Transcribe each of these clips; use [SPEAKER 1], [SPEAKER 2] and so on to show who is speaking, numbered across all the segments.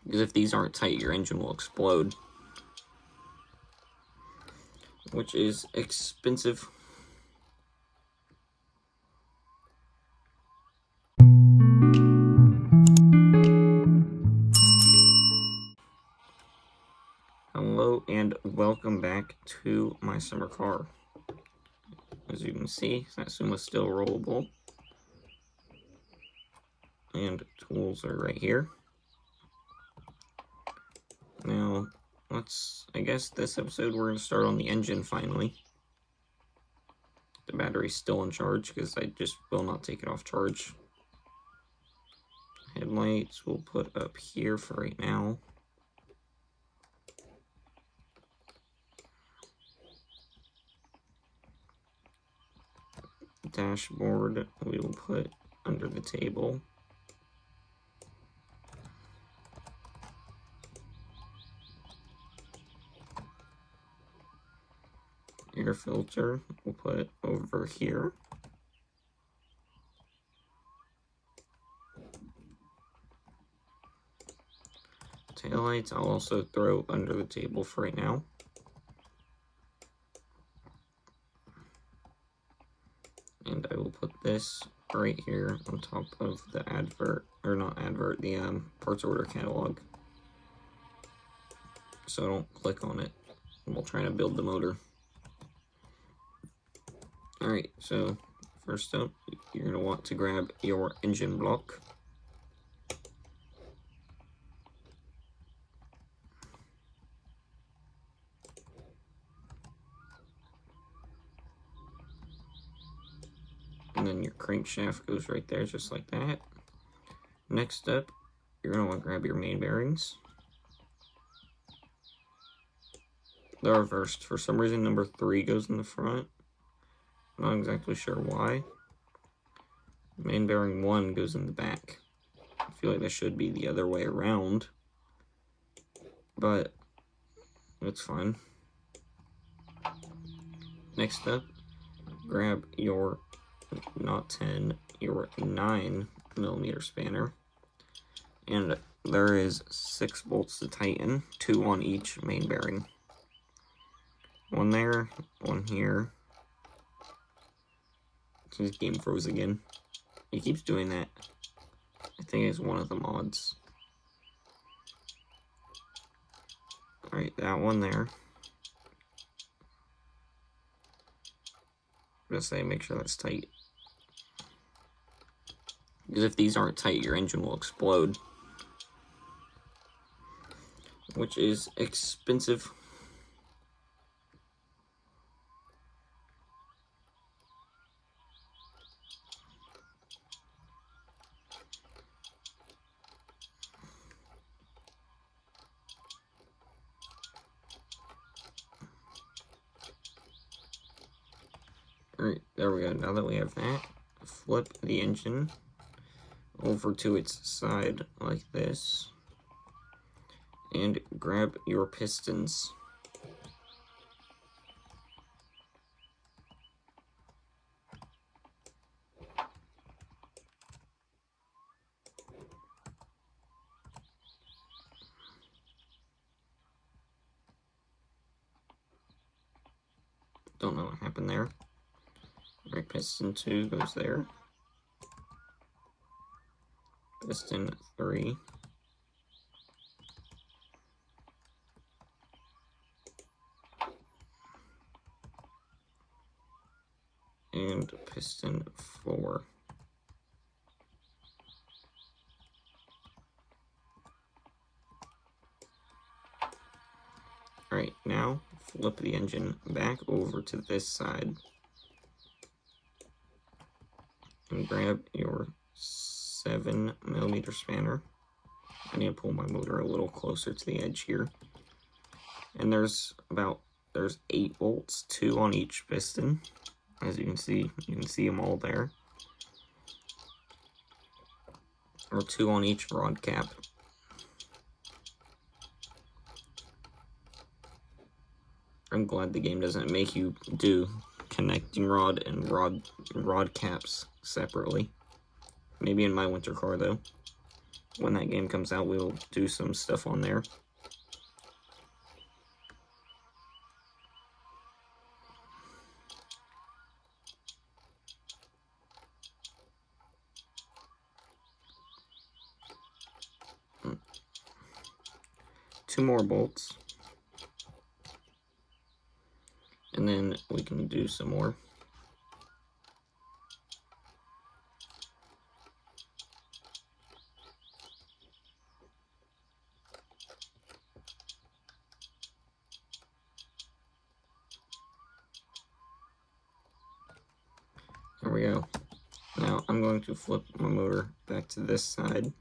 [SPEAKER 1] because if these aren't tight, your engine will explode, which is expensive. Hello and welcome back to my summer car. As you can see, that Suma's still rollable, and tools are right here. Now, I guess this episode we're going to start on the engine finally. The battery's still in charge because I just will not take it off charge. Headlights we'll put up here for right now. Dashboard we will put under the table. Air filter we'll put over here. Taillights I'll also throw under the table for right now. And I will put this right here on top of the advert, or not advert, the parts order catalog. So I don't click on it while trying to build the motor. Alright, so first up, you're going to want to grab your engine block. And then your crankshaft goes right there, just like that. Next up, you're going to want to grab your main bearings. They're reversed. For some reason, number 3 goes in the front. Not exactly sure why. Main bearing 1 goes in the back. I feel like that should be the other way around, but it's fine. Next up, grab your not 10, your 9mm spanner, and there is 6 bolts to tighten, 2 on each main bearing. 1 there, 1 here. His game froze again. He keeps doing that. I think it's one of the mods. Alright, that one there. I'm gonna say make sure that's tight. Because if these aren't tight, your engine will explode, which is expensive. Alright, there we go. Now that we have that, flip the engine over to its side like this, and grab your pistons. Don't know what happened there. Alright, piston 2 goes there. Piston 3. And piston 4. Alright, now flip the engine back over to this side and grab your 7mm spanner. I need to pull my motor a little closer to the edge here. And there's 8 bolts, 2 on each piston. As you can see them all there. Or 2 on each rod cap. I'm glad the game doesn't make you do connecting rod and rod caps separately. Maybe in my winter car though. when that game comes out, we'll do some stuff on there. Two more bolts. And then we can do some more. There we go. Now I'm going to flip my motor back to this side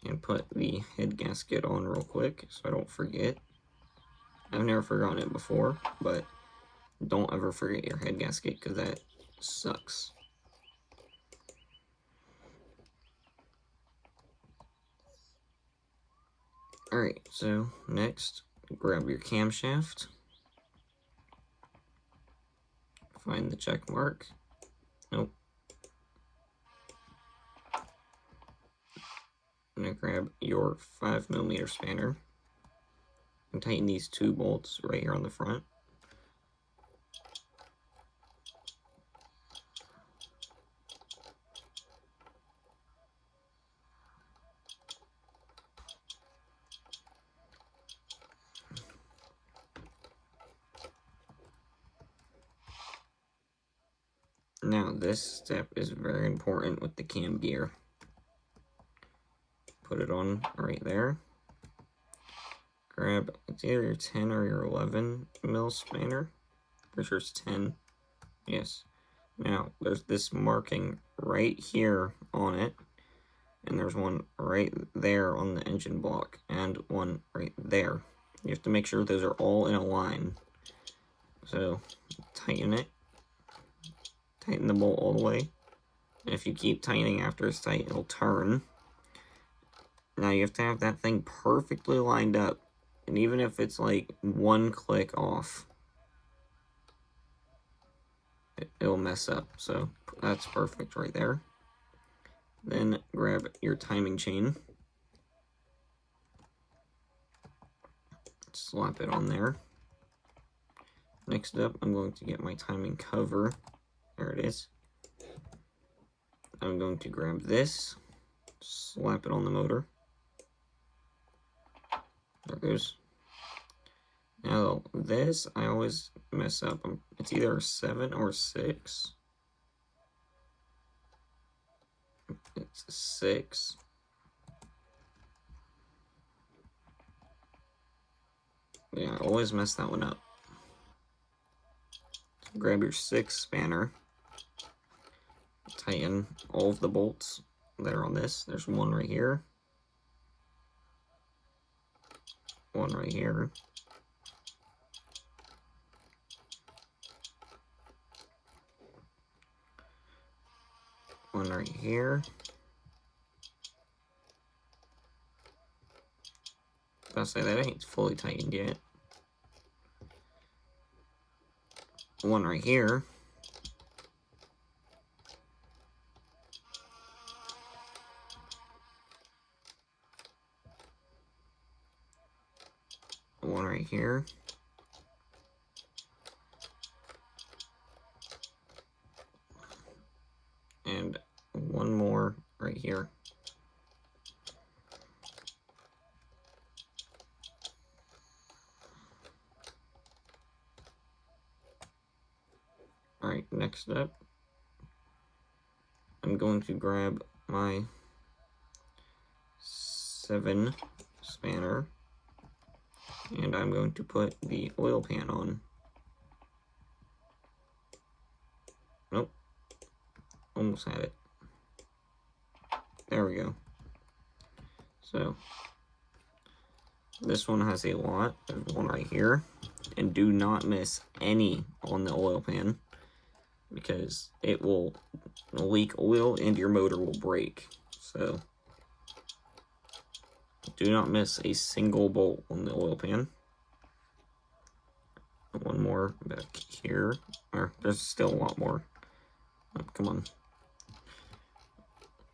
[SPEAKER 1] and put the head gasket on real quick so I don't forget. I've never forgotten it before, but don't ever forget your head gasket because that sucks. Alright, so next, grab your camshaft. Find the check mark. Nope. I'm going to grab your 5mm spanner and tighten these two bolts right here on the front. Now this step is very important with the cam gear. Put it on right there. Grab, it's either your 10 or your 11mm spanner. Pretty sure it's 10. Yes. Now, there's this marking right here on it. And there's one right there on the engine block. And one right there. You have to make sure those are all in a line. So, tighten it. Tighten the bolt all the way. And if you keep tightening after it's tight, it'll turn. Now you have to have that thing perfectly lined up. And even if it's like one click off, it'll mess up. So that's perfect right there. Then grab your timing chain. Slap it on there. Next up, I'm going to get my timing cover. There it is. I'm going to grab this, slap it on the motor. There it goes. Now, this, I always mess up. It's either a 7 or 6. It's a 6. Yeah, I always mess that one up. Grab your 6 spanner. Tighten all of the bolts that are on this. There's one right here. One right here. One right here. I'll say that ain't fully tightened yet. One right here. One right here. And one more right here. Alright, next up, I'm going to grab my 7 spanner, and I'm going to put the oil pan on. Nope, almost had it. There we go. So, this one has a lot. There's one right here, and do not miss any on the oil pan, because it will leak oil and your motor will break. So do not miss a single bolt on the oil pan. One more back here. Or there's still a lot more. Oh, come on.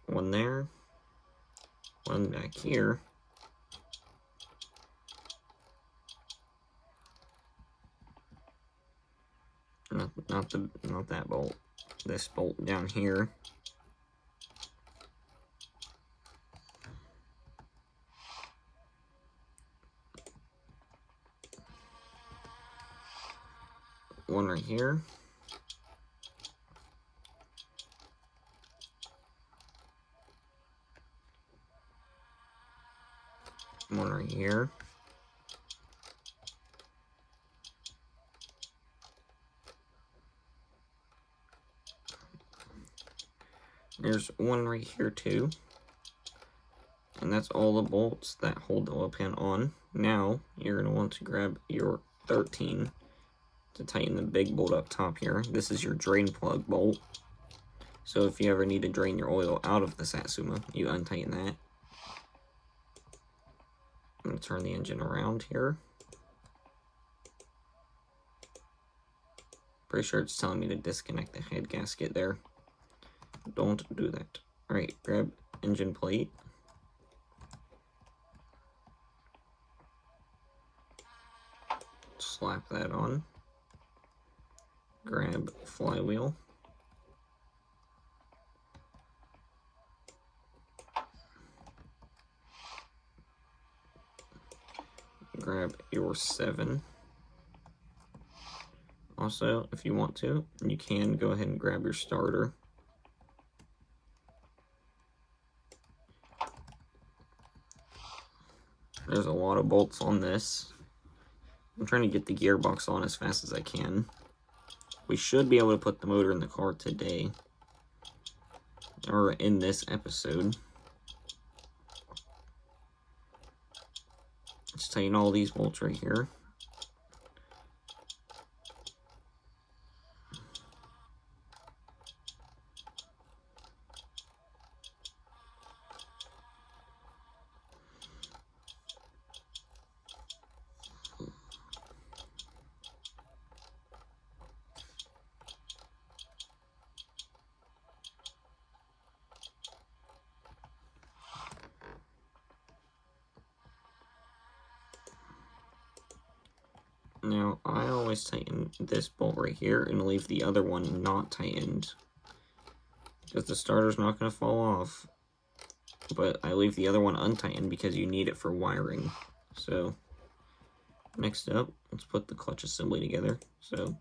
[SPEAKER 1] One there. one back here. Not that bolt. This bolt down here. One right here. One right here. There's one right here too. And that's all the bolts that hold the oil pan on. Now, you're going to want to grab your 13 to tighten the big bolt up top here. This is your drain plug bolt. So if you ever need to drain your oil out of the Satsuma, you untighten that. I'm going to turn the engine around here. Pretty sure it's telling me to disconnect the head gasket there. Don't do that. Alright, grab engine plate. Slap that on. Grab flywheel. Grab your 7. Also, if you want to, you can go ahead and grab your starter. There's a lot of bolts on this. I'm trying to get the gearbox on as fast as I can. We should be able to put the motor in the car today, or in this episode. Let's tighten all these bolts right here. Now, I always tighten this bolt right here and leave the other one not tightened, because the starter's not going to fall off. But I leave the other one untightened because you need it for wiring. So, next up, let's put the clutch assembly together. So,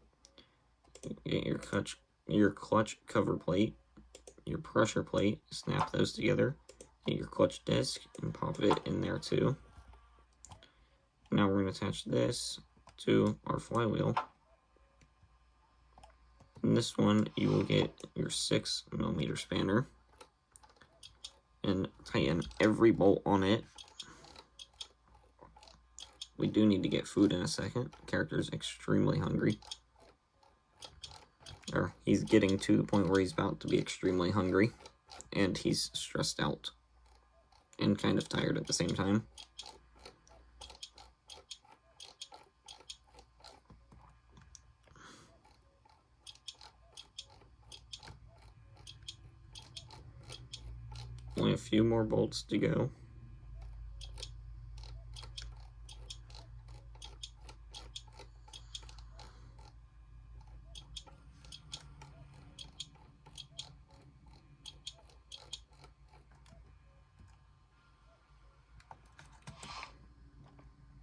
[SPEAKER 1] get your clutch cover plate, your pressure plate, snap those together. Get your clutch disc and pop it in there too. Now we're going to attach this to our flywheel. In this one, you will get your 6mm spanner and tighten every bolt on it. We do need to get food in a second. The character is extremely hungry. Or he's getting to the point where he's about to be extremely hungry, and he's stressed out and kind of tired at the same time. Only a few more bolts to go.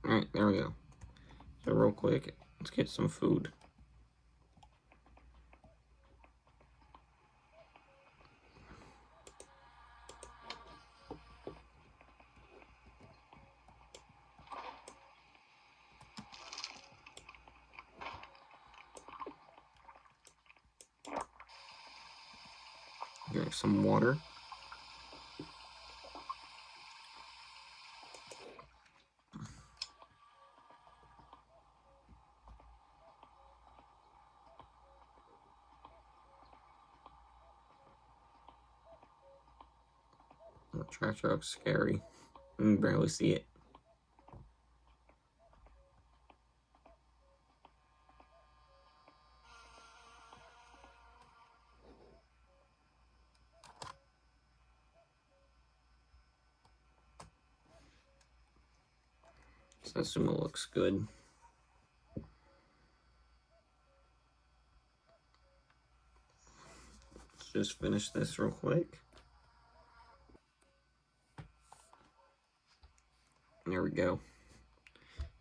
[SPEAKER 1] Alright, there we go. So real quick, let's get some food. Drink some water. The tractor looks scary. You can barely see it. Satsuma looks good. Let's just finish this real quick. There we go.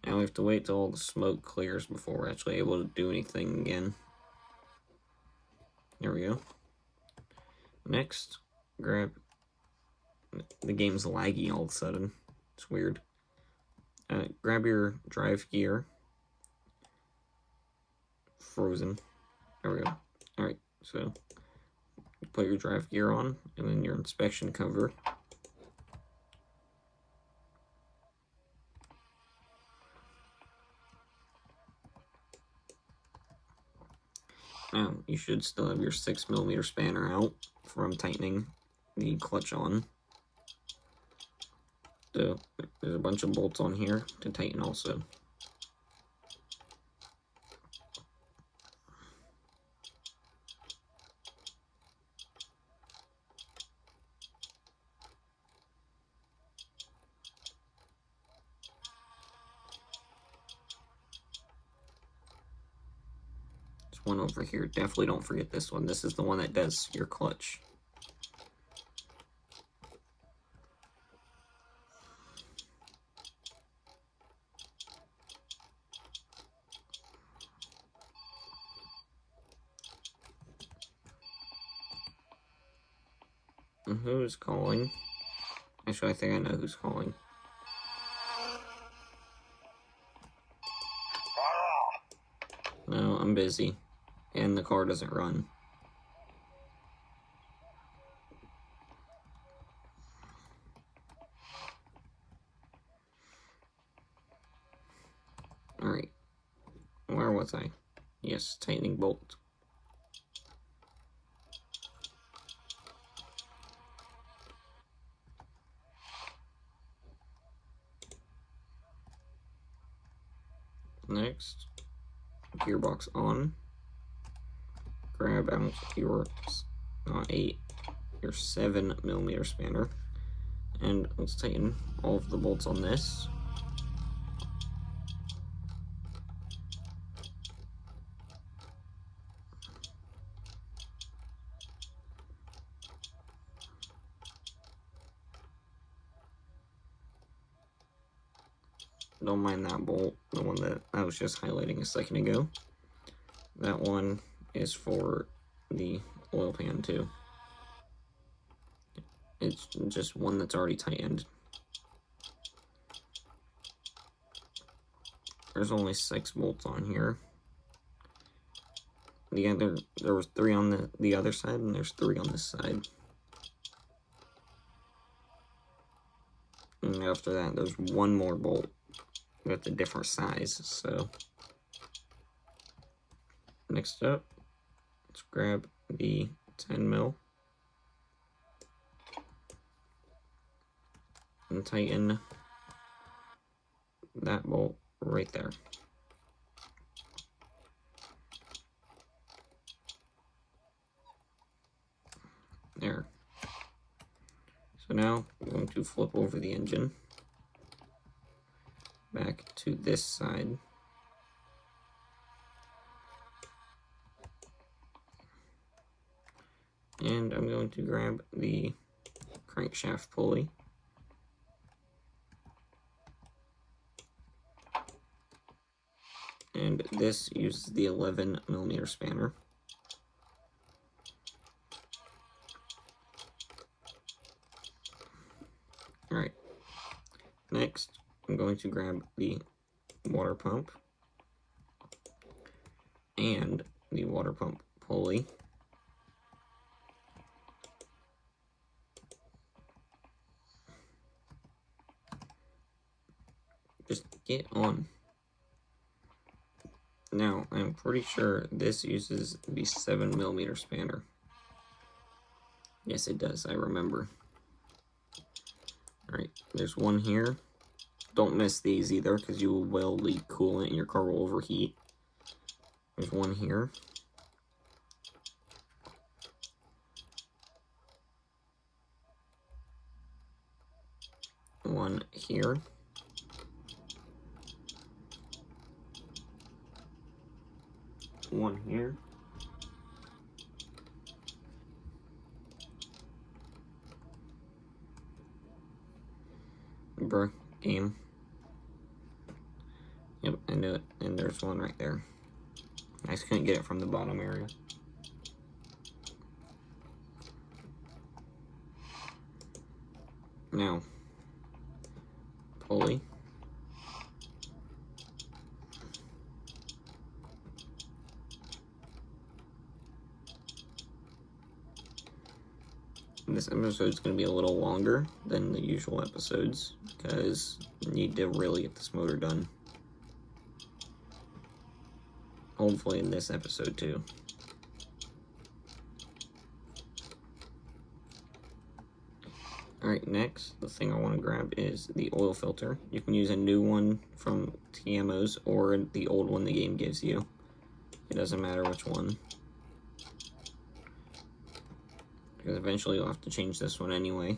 [SPEAKER 1] Now we have to wait till all the smoke clears before we're actually able to do anything again. There we go. Next, grab... The game's laggy all of a sudden. It's weird. Grab your drive gear. Frozen. There we go. Alright, so put your drive gear on, and then your inspection cover. Now, you should still have your 6mm spanner out from tightening the clutch on. So, there's a bunch of bolts on here to tighten also. There's one over here. Definitely don't forget this one. This is the one that does your clutch. And who's calling? Actually, I think I know who's calling. No, I'm busy. And the car doesn't run. Alright. Where was I? Yes, tightening bolt. Next, gearbox on. Grab out your, not 8, your 7mm spanner. And let's tighten all of the bolts on this. Don't mind that bolt, the one that I was just highlighting a second ago. That one is for the oil pan too. It's just one that's already tightened. There's only 6 bolts on here. There was 3 on the other side, and there's 3 on this side. And after that, there's one more bolt with a different size, so. Next up, let's grab the 10mm and tighten that bolt right there. There. So now I'm going to flip over the engine back to this side. And I'm going to grab the crankshaft pulley. And this uses the 11mm spanner. Alright. Next, I'm going to grab the water pump and the water pump pulley. Just get on. Now, I'm pretty sure this uses the 7mm spanner. Yes, it does, I remember. Alright, there's one here. Don't miss these either, because you will leak coolant and your car will overheat. There's one here. One here. one here. Bruh, game. Yep, I knew it. And there's one right there. I just couldn't get it from the bottom area. Now, pulley. This episode is going to be a little longer than the usual episodes because I need to really get this motor done. Hopefully in this episode too. Alright, next, the thing I want to grab is the oil filter. You can use a new one from TMO's or the old one the game gives you. It doesn't matter which one. Because eventually you'll have to change this one anyway.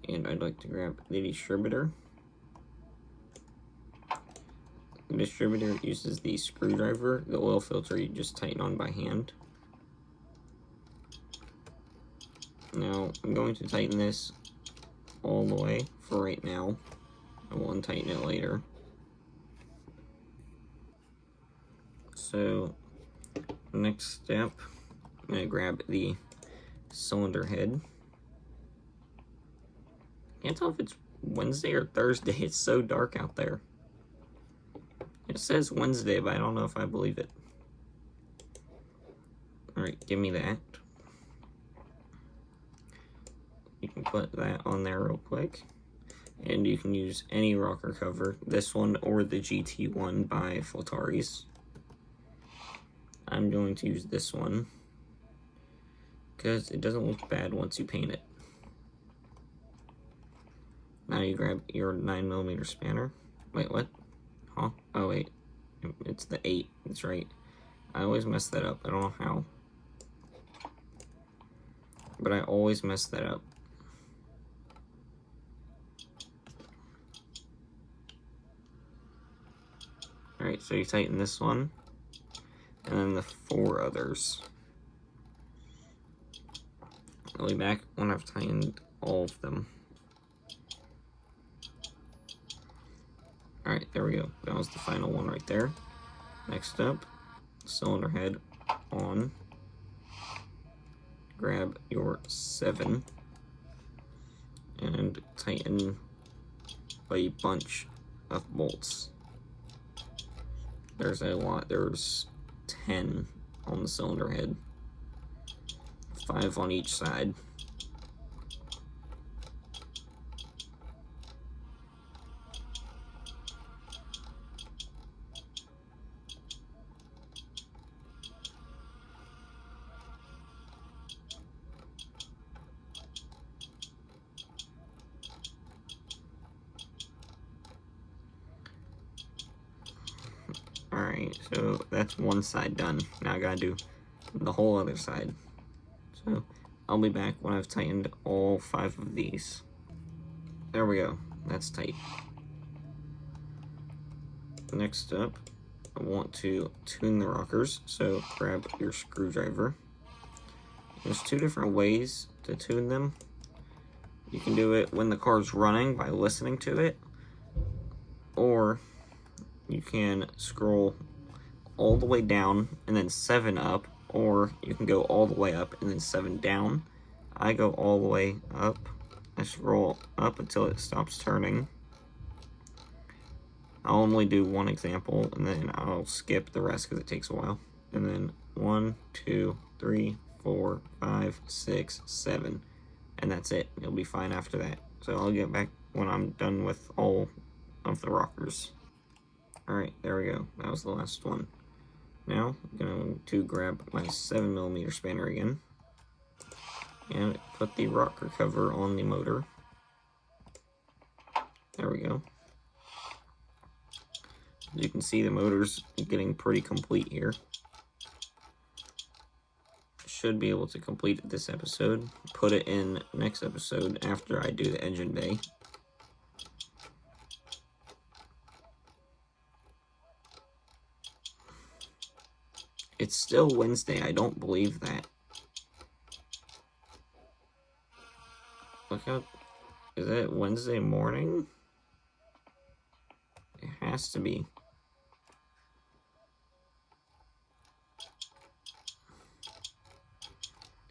[SPEAKER 1] And I'd like to grab the distributor. The distributor uses the screwdriver. The oil filter you just tighten on by hand. Now, I'm going to tighten this all the way for right now. I will untighten it later. So, next step, I'm going to grab the cylinder head. Can't tell if it's Wednesday or Thursday. It's so dark out there. It says Wednesday, but I don't know if I believe it. Alright, give me that. You can put that on there real quick. And you can use any rocker cover, this one or the GT one by Flatari's. I'm going to use this one because it doesn't look bad once you paint it. Now you grab your 9mm spanner. Wait, what? Huh? Oh wait, it's the 8, that's right. I always mess that up, I don't know how. But I always mess that up. Alright, so you tighten this one, and then the 4 others. I'll be back when I've tightened all of them. Alright, there we go. That was the final one right there. Next up, cylinder head on. Grab your 7 and tighten a bunch of bolts. There's a lot. There's 10 on the cylinder head. 5 on each side. Alright, so that's one side done. Now I gotta do the whole other side. So I'll be back when I've tightened all 5 of these. There we go. That's tight. Next up, I want to tune the rockers. So grab your screwdriver. There's 2 different ways to tune them. You can do it when the car's running by listening to it, or you can scroll all the way down and then 7 up, or you can go all the way up and then 7 down. I go all the way up. I scroll up until it stops turning. I'll only do one example and then I'll skip the rest because it takes a while. And then 1, 2, 3, 4, 5, 6, 7. And that's it. You'll be fine after that. So I'll get back when I'm done with all of the rockers. Alright, there we go. That was the last one. Now, I'm going to grab my 7mm spanner again and put the rocker cover on the motor. There we go. As you can see, the motor's getting pretty complete here. Should be able to complete it this episode. Put it in next episode after I do the engine bay. It's still Wednesday. I don't believe that. Look out. Is it Wednesday morning? It has to be.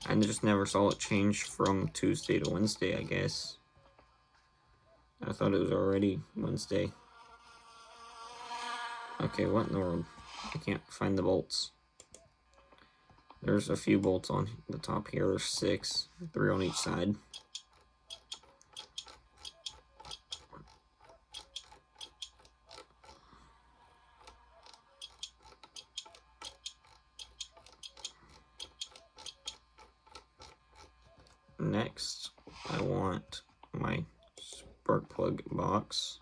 [SPEAKER 1] I just never saw it change from Tuesday to Wednesday, I guess. I thought it was already Wednesday. Okay, what in the world? I can't find the bolts. There's a few bolts on the top here. There's 6, 3 on each side. Next, I want my spark plug box.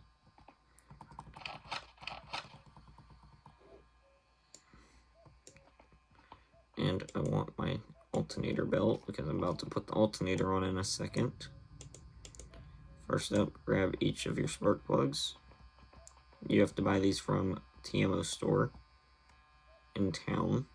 [SPEAKER 1] And I want my alternator belt because I'm about to put the alternator on in a second. First up, grab each of your spark plugs. You have to buy these from TMO store in town.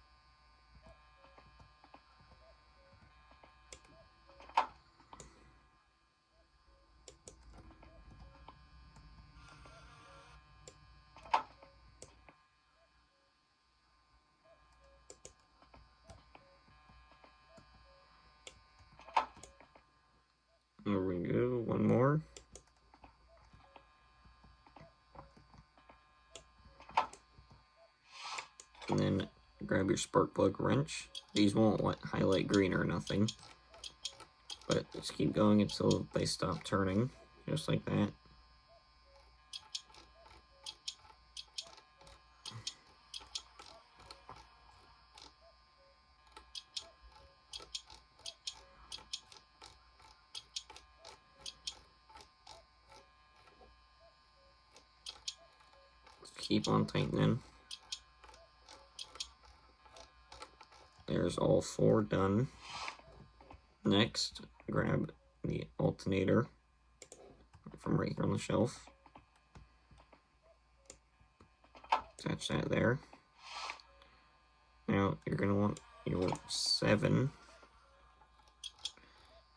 [SPEAKER 1] There we go, one more. And then grab your spark plug wrench. These won't highlight green or nothing, but just keep going until they stop turning, just like that. Keep on tightening. There's all 4 done. Next, grab the alternator from right here on the shelf. Attach that there. Now you're going to want your 7.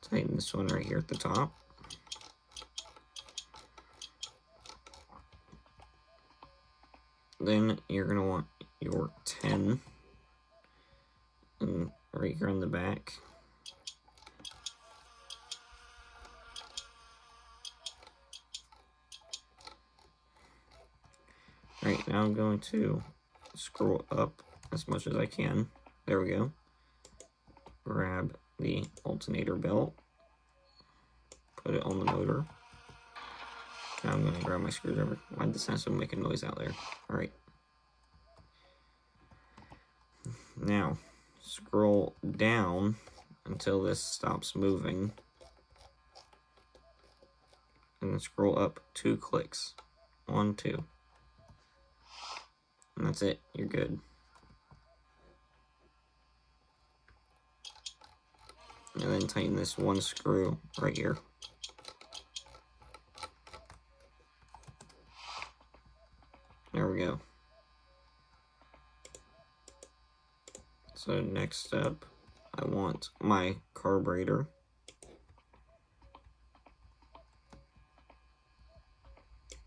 [SPEAKER 1] Tighten this one right here at the top. Then you're going to want your 10 and right here on the back. Right, now I'm going to scroll up as much as I can. There we go. Grab the alternator belt. Put it on the motor. Now I'm going to grab my screwdriver. Why did the sensor make a noise out there? Alright. Now, scroll down until this stops moving. And then scroll up 2 clicks. 1, 2. And that's it. You're good. And then tighten this 1 screw right here. There we go. So next up, I want my carburetor.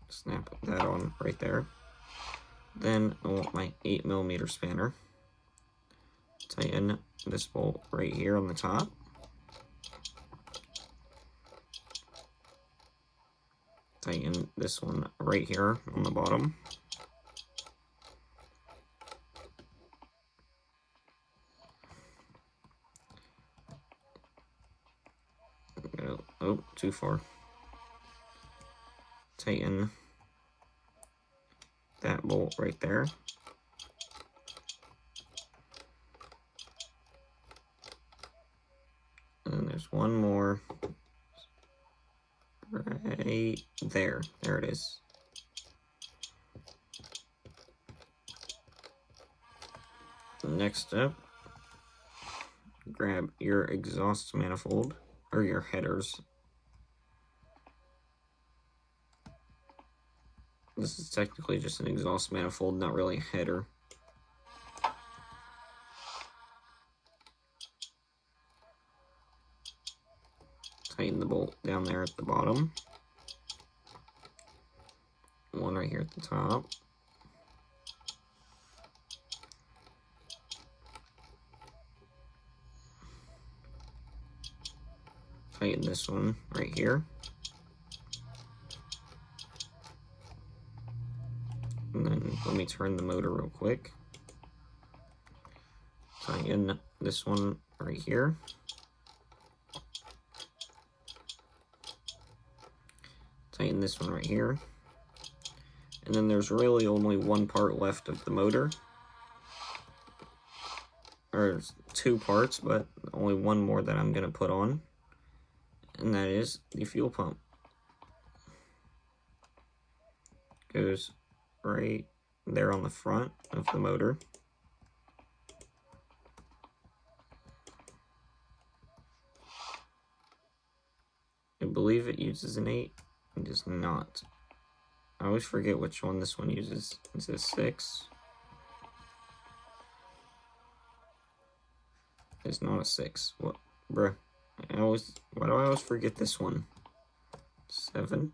[SPEAKER 1] Snap that on right there. Then I want my 8mm spanner. Tighten this bolt right here on the top. Tighten this one right here on the bottom. Oh, too far. Tighten that bolt right there. And there's one more right there. There it is. Next up, grab your exhaust manifold, or your headers. This is technically just an exhaust manifold, not really a header. at the bottom. One right here at the top. Tighten this one right here. And then let me turn the motor real quick. Tighten this one right here. Tighten this one right here. And then there's really only one part left of the motor. Or 2 parts, but only one more that I'm going to put on. And that is the fuel pump. Goes right there on the front of the motor. I believe it uses an 8. It does not. I always forget which one this one uses. It says 6. It's not a 6. What, bruh? Why do I always forget this one? 7?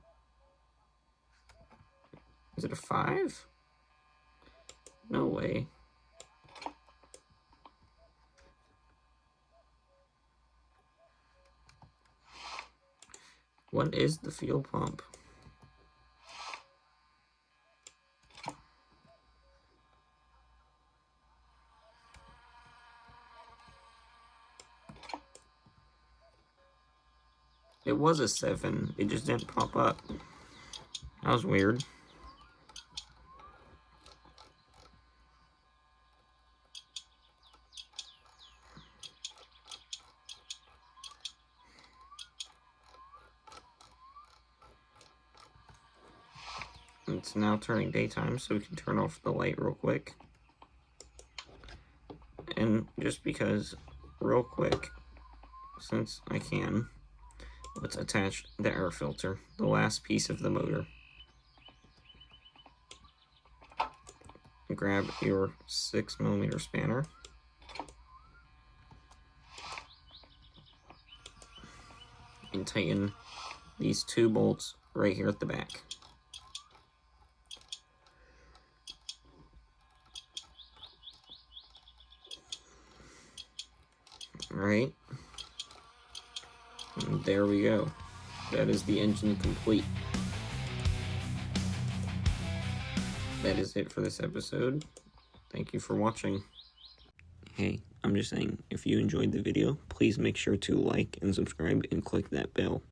[SPEAKER 1] Is it a 5? No way. What is the fuel pump? It was a 7. It just didn't pop up. That was weird. It's now turning daytime, so we can turn off the light real quick. And just because, real quick, since I can, let's attach the air filter, the last piece of the motor. Grab your 6mm spanner. And tighten these 2 bolts right here at the back. Alright. And there we go. That is the engine complete. That is it for this episode. Thank you for watching. Hey, I'm just saying, if you enjoyed the video, please make sure to like and subscribe and click that bell.